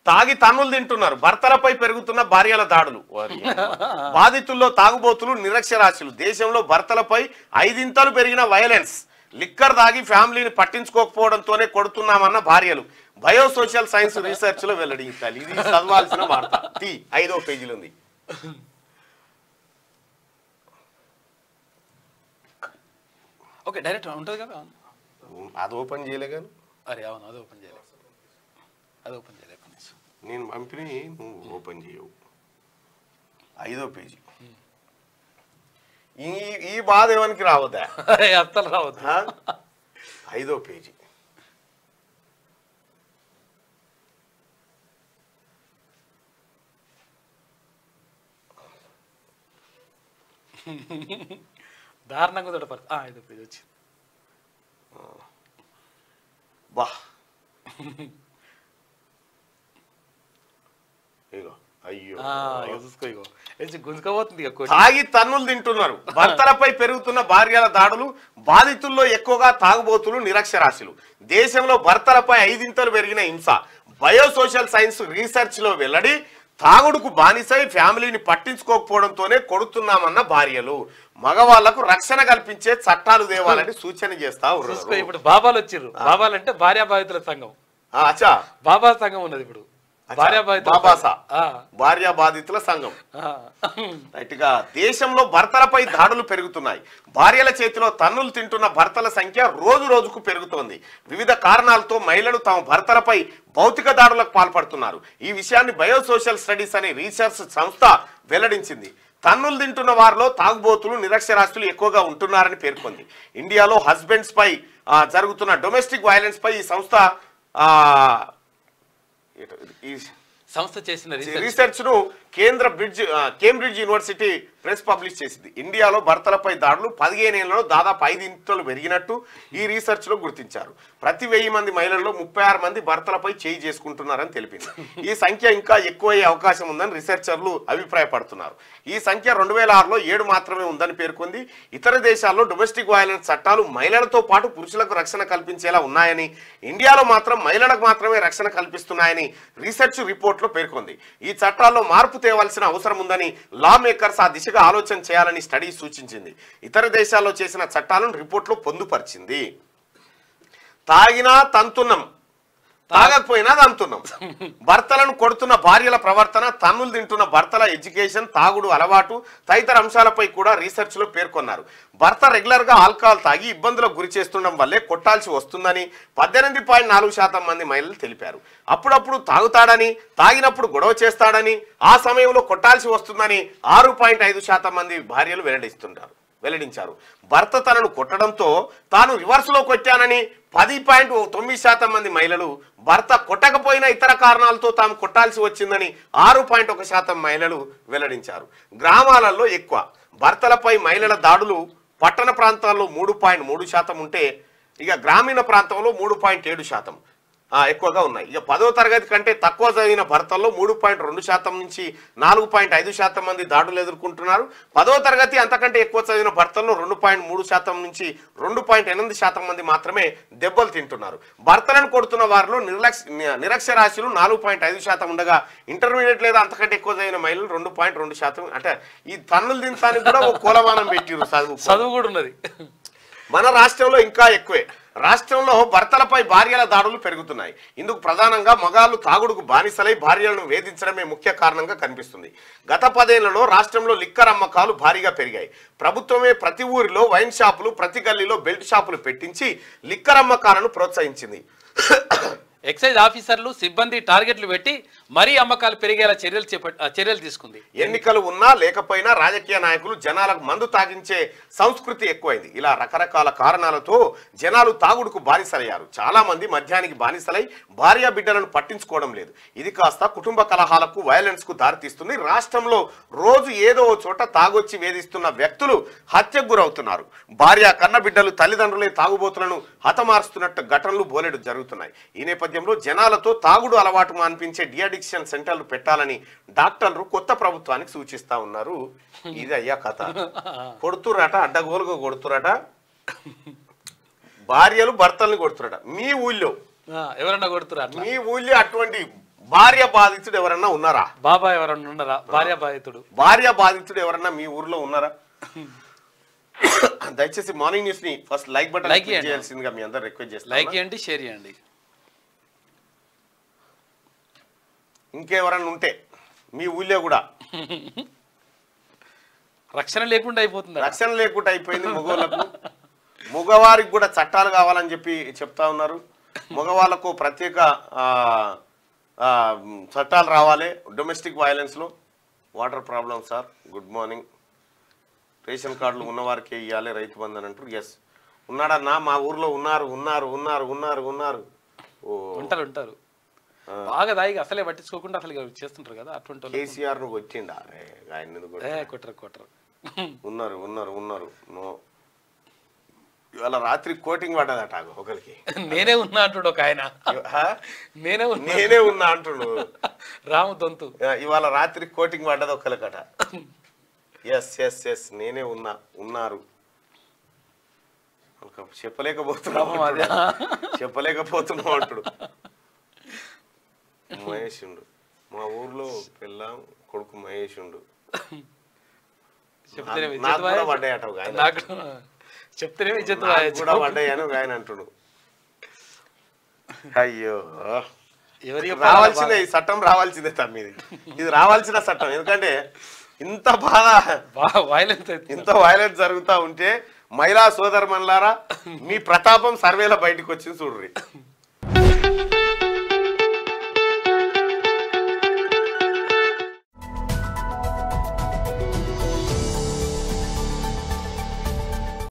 తాగి తన్నులు తింటున్నారు. భర్తలపై పెరుగుతున్న భార్యల దాడులు. బాధితుల్లో తాగుబోతులు నిరక్షరాస్యులు. దేశంలో భర్తలపై 5 ఇంతలు పెరిగిన వైలెన్స్. లిక్కర్ తాగి ఫ్యామిలీని పట్టించుకోకపోవడంతోనే కొడుతున్నామన్న భార్యలు. బయోసోషల్ సైన్స్ రీసెర్చ్ లో వెల్లడించాలి. ఇది చదవాల్సిన వార్త. 5వ పేజీలో ఉంది. ఓకే, డైరెక్ట్ ఉంటుంది కదా. అది ఓపెన్ చేయలే కానీ. అరే అవును, అది ఓపెన్ చేయలేదు. నేను పంపిణీ నువ్వు ఓపెన్ చేయవు. 5వ పేజీ. ఈ బాధ ఏమనికి రావద్దా? అస్సలు రావద్దు. 5వ పేజీ. దారుణంగా తోడపడు. 5వ పేజీ వచ్చింది. బా అయ్యో గుంజుకోబోతుంది. తాగి తన్నులు తింటున్నారు. భర్తలపై పెరుగుతున్న భార్యల దాడులు. బాధితుల్లో ఎక్కువగా తాగుబోతులు నిరక్షరాస్యులు. దేశంలో భర్తలపై 5 ఇంతలు పెరిగిన హింస. బయోసోషల్ సైన్స్ రీసెర్చ్ లో వెల్లడి. తాగుడుకు బానిసై ఫ్యామిలీని పట్టించుకోకపోవడంతోనే కొడుతున్నామన్న భార్యలు. మగవాళ్లకు రక్షణ కల్పించే చట్టాలు తేవాలని సూచన చేస్తా ఉన్నారు. ఇప్పుడు బాబాలు వచ్చిర్రు. బాబాలు అంటే భార్యా బాధితుల సంఘం. అచ్చా, బాబా సంఘం ఉన్నది ఇప్పుడు. భార్యా బాధితుల సంఘం. రైట్గా దేశంలో భర్తలపై దాడులు పెరుగుతున్నాయి. భార్యల చేతిలో తన్నులు తింటున్న భర్తల సంఖ్య రోజు రోజుకు పెరుగుతోంది. వివిధ కారణాలతో మహిళలు తమ భర్తలపై భౌతిక దాడులకు పాల్పడుతున్నారు. ఈ విషయాన్ని బయోసోషల్ స్టడీస్ అనే రీసెర్చ్ సంస్థ వెల్లడించింది. తన్నులు తింటున్న వారిలో తాగుబోతులు నిరక్షరాస్యులు ఎక్కువగా ఉంటున్నారని పేర్కొంది. ఇండియాలో హస్బెండ్స్ పై జరుగుతున్న డొమెస్టిక్ వైలెన్స్ పై ఈ సంస్థ చేసిన రీసెర్చ్ ను కేంబ్రిడ్జ్ యూనివర్సిటీ ప్రెస్ పబ్లిష్ చేసింది. ఇండియాలో భర్తలపై దాడులు 15 ఏళ్లలో దాదాపు 5 ఇంతలు పెరిగినట్టు ఈ రీసెర్చ్ లో గుర్తించారు. ప్రతి 1000 మంది మహిళల్లో 36 మంది భర్తలపై చేయి చేసుకుంటున్నారని తెలిపింది. ఈ సంఖ్య ఇంకా ఎక్కువయ్యే అవకాశం ఉందని రీసెర్చర్లు అభిప్రాయపడుతున్నారు. ఈ సంఖ్య 2006లో 7 మాత్రమే ఉందని పేర్కొంది. ఇతర దేశాల్లో డొమెస్టిక్ వైలెన్స్ చట్టాలు మహిళలతో పాటు పురుషులకు రక్షణ కల్పించేలా ఉన్నాయని, ఇండియాలో మాత్రం మహిళలకు మాత్రమే రక్షణ కల్పిస్తున్నాయని రీసెర్చ్ రిపోర్ట్ లో పేర్కొంది. ఈ చట్టాల్లో మార్పు తేవాల్సిన అవసరం ఉందని లా మేకర్స్ ఆ దిశగా ఆలోచన చేయాలని స్టడీ సూచించింది. ఇతర దేశాల్లో చేసిన చట్టాలను రిపోర్ట్లో పొందుపరిచింది. తాగినా తంతున్నం, తాగకపోయినా తంతున్నం. భర్తలను కొడుతున్న భార్యల ప్రవర్తన, తన్నులు తింటున్న భర్తల ఎడ్యుకేషన్, తాగుడు అలవాటు తదితర అంశాలపై కూడా రీసెర్చ్ లో పేర్కొన్నారు. భర్త రెగ్యులర్ గా ఆల్కహాల్ తాగి ఇబ్బందులకు గురి చేస్తుండడం వల్లే కొట్టాల్సి వస్తుందని 18.4% మంది మహిళలు తెలిపారు. అప్పుడప్పుడు తాగుతాడని, తాగినప్పుడు గొడవ చేస్తాడని, ఆ సమయంలో కొట్టాల్సి వస్తుందని 6.5% మంది భార్యలు వెల్లడించారు. భర్త తనను కొట్టడంతో తాను రివర్స్ లో కొట్టానని 10.9% మంది మహిళలు, భర్త కొట్టకపోయినా ఇతర కారణాలతో తాము కొట్టాల్సి వచ్చిందని 6.1% మహిళలు వెల్లడించారు. గ్రామాలలో ఎక్కువ భర్తలపై మహిళల దాడులు పట్టణ ప్రాంతాల్లో 3.3% ఉంటే ఇక గ్రామీణ ప్రాంతంలో 3.7% ఎక్కువగా ఉన్నాయి. ఇక 10వ తరగతి కంటే తక్కువ చదివిన భర్తల్లో 3.2% నుంచి 4.5% మంది దాడులు ఎదుర్కొంటున్నారు. 10వ తరగతి అంతకంటే ఎక్కువ చదివిన భర్తల్లో 2.3% నుంచి 2.8% మంది మాత్రమే దెబ్బలు తింటున్నారు. భర్తలను కొడుతున్న వారిలో నిరక్షరాస్యులు 4.5% ఉండగా, ఇంటర్మీడియట్ లేదా అంతకంటే ఎక్కువ చదివిన మహిళలు 2.2%. అంటే ఈ తన్నులు తినడానికి కూడా ఒక కొలమానం పెట్టిరు. చదువు కూడా ఉన్నది. మన రాష్ట్రంలో ఇంకా ఎక్కువే. రాష్ట్రంలో భర్తలపై భార్యల దాడులు పెరుగుతున్నాయి. ఇందుకు ప్రధానంగా మగాళ్లు తాగుడుకు బానిసలై భార్యలను వేధించడమే ముఖ్య కారణంగా కనిపిస్తుంది. గత 10 ఏళ్లలో రాష్ట్రంలో లిక్కర్ అమ్మకాలు భారీగా పెరిగాయి. ప్రభుత్వమే ప్రతి ఊరిలో వైన్ షాపులు, ప్రతి గల్లీలో బెల్ట్ షాపులు పెట్టించి లిక్కర్ అమ్మకాలను ప్రోత్సహించింది. ఎక్సైజ్ ఆఫీసర్లు, సిబ్బంది టార్గెట్లు పెట్టి మరీ అమ్మకాలు పెరిగేలా చర్యలు తీసుకుంది. ఎన్నికలు ఉన్నా లేకపోయినా రాజకీయ నాయకులు జనాలకు మందు తాగించే సంస్కృతి ఎక్కువైంది. ఇలా రకరకాల కారణాలతో జనాలు తాగుడుకు బానిసలయ్యారు. చాలా మంది మద్యానికి బానిసలై భార్య బిడ్డలను పట్టించుకోవడం లేదు. ఇది కాస్త కుటుంబ కలహాలకు, వైలెన్స్ కు దారితీస్తుంది. రాష్ట్రంలో రోజు ఏదో చోట తాగొచ్చి వేధిస్తున్న వ్యక్తులు హత్యకు గురవుతున్నారు. భార్య కన్న బిడ్డలు, తల్లిదండ్రులే తాగుబోతులను హతమారుస్తున్నట్టు ఘటనలు బోలెడు జరుగుతున్నాయి. ఈ నేపథ్యంలో జనాలతో తాగుడు అలవాటు మాన్పించే డిఅడిక్షన్ సెంటర్లు పెట్టాలని డాక్టర్లు కొత్త ప్రభుత్వానికి సూచిస్తా ఉన్నారు. ఇది అయ్యా కథ. కొడుతురట, అడ్డగోలుగా కొడుతురట, భార్యలు భర్తల్ని కొడుతురట. మీ ఊళ్ళో ఎవరన్నా కొడుతురా? మీ ఊళ్ళో అటువంటి భార్య బాధితుడు ఎవరన్నా ఉన్నారా? బాబా ఎవరన్నా ఉన్నారా? భార్య బాధితుడు. భార్య బాధితుడు ఎవరన్నా మీ ఊర్లో ఉన్నారా? దయచేసి మార్నింగ్ న్యూస్ ని ఫస్ట్ లైక్ బటన్ క్లిక్ చేయాల్సిందిగా మీ అందరూ రిక్వెస్ట్ చేస్తాను. లైక్ చేయండి, షేర్ చేయండి. ఇంకెవరన్నా ఉంటే మీ ఊళ్ళో కూడా రక్షణ లేకుండా అయిపోతుంది. రక్షణ లేకుండా అయిపోయింది మగవాళ్ళకు. మగవారికి కూడా చట్టాలు కావాలని చెప్పి చెప్తా ఉన్నారు. మగవాళ్ళకు ప్రత్యేక చట్టాలు రావాలి డొమెస్టిక్ వైలెన్స్లో. Water problem sir, good morning. Ration కార్డులు ఉన్నవారికే ఇవ్వాలి రైతు బంధు అని అంటారు. ఎస్ ఉన్నాడన్నా, మా ఊర్లో ఉన్నారు ఉన్నారు ఉన్నారు ఉన్నారు ఉన్నారు ఉంటారు ఉంటారు బాగా దాయిగా అసలే పట్టించుకోకుండా అసలు చేస్తుంటారు కదా అటువంటి. కేసీఆర్ ను వచ్చిండా ఆయన కొట్టరు కొట్టరు. ఉన్నారు ఉన్నారు ఉన్నారు. నో, ఇవాళ రాత్రి కోటింగ్ పడ్డదట ఒకరికి. నేనే ఉన్నా అంటుడు ఒక ఆయన. నేనే ఉన్నా అంటుడు రాము దొంతు. ఇవాళ రాత్రి కోటింగ్ పడ్డది ఒకరికట. ఎస్ ఎస్ ఎస్ నేనే ఉన్నా ఉన్నారు. చెప్పలేకపోతున్నాం అంటుడు. మహేష్ ఉండు మా ఊర్లో పిల్ల కొడుకు మహేష్ ఉండు. పడ్డాయట కూడా పడ్డాయని ఆయన అంటుడు. అయ్యో రావాల్సిందే, ఈ చట్టం రావాల్సిందే తమ్మిది. ఇది రావాల్సిన చట్టం. ఎందుకంటే ఇంత ఇంత వైలెన్స్ జరుగుతూ ఉంటే మహిళా సోదరుమణులారా మీ ప్రతాపం సర్వేలో బయటకు వచ్చింది చూడ్రి.